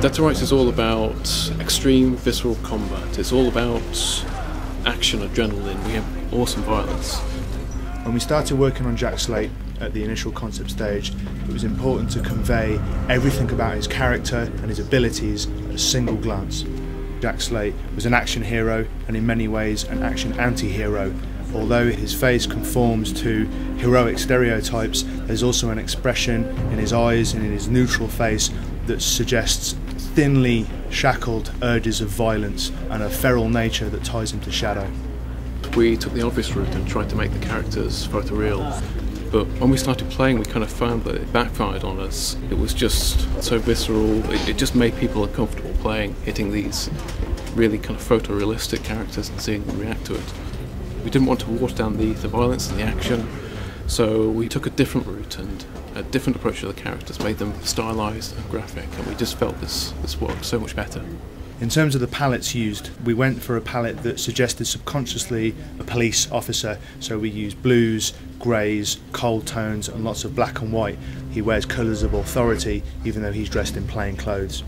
Dead to Rights is all about extreme visceral combat. It's all about action, adrenaline. We have awesome violence. When we started working on Jack Slate at the initial concept stage, it was important to convey everything about his character and his abilities at a single glance. Jack Slate was an action hero and in many ways an action anti-hero. Although his face conforms to heroic stereotypes, there's also an expression in his eyes and in his neutral face that suggests thinly shackled urges of violence and a feral nature that ties him to Shadow. We took the obvious route and tried to make the characters photoreal, but when we started playing we kind of found that it backfired on us. It was just so visceral, it just made people uncomfortable playing, hitting these really kind of photorealistic characters and seeing them react to it. We didn't want to water down the violence and the action, so we took a different route and a different approach to the characters, made them stylised and graphic, and we just felt this worked so much better. In terms of the palettes used, we went for a palette that suggested subconsciously a police officer, so we used blues, greys, cold tones and lots of black and white. He wears colours of authority even though he's dressed in plain clothes.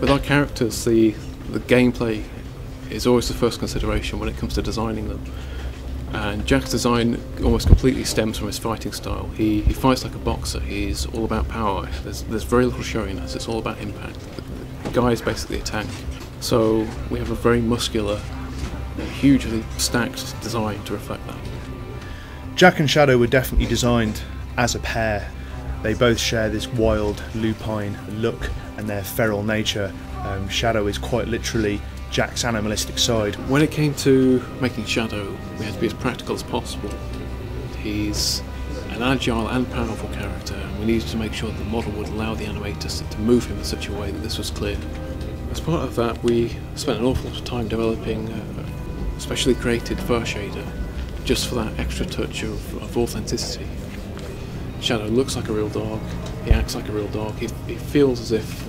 With our characters, the gameplay is always the first consideration when it comes to designing them. And Jack's design almost completely stems from his fighting style. He fights like a boxer, he's all about power, there's very little showiness, it's all about impact. The guy is basically a tank. So we have a very muscular, hugely stacked design to reflect that. Jack and Shadow were definitely designed as a pair. They both share this wild, lupine look and their feral nature. Shadow is quite literally Jack's animalistic side. When it came to making Shadow, we had to be as practical as possible. He's an agile and powerful character, and we needed to make sure that the model would allow the animators to move him in such a way that this was clear. As part of that, we spent an awful lot of time developing a specially created fur shader, just for that extra touch of authenticity. Shadow looks like a real dog, he acts like a real dog, he feels as if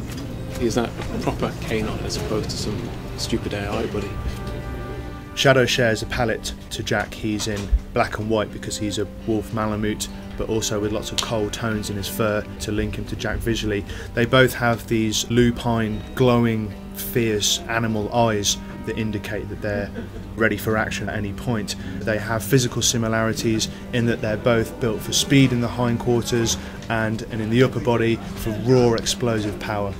he's that proper canine as opposed to some stupid AI buddy. Shadow shares a palette to Jack. He's in black and white because he's a wolf Malamute, but also with lots of cold tones in his fur to link him to Jack visually. They both have these lupine, glowing, fierce animal eyes that indicate that they're ready for action at any point. They have physical similarities in that they're both built for speed in the hindquarters and in the upper body for raw explosive power.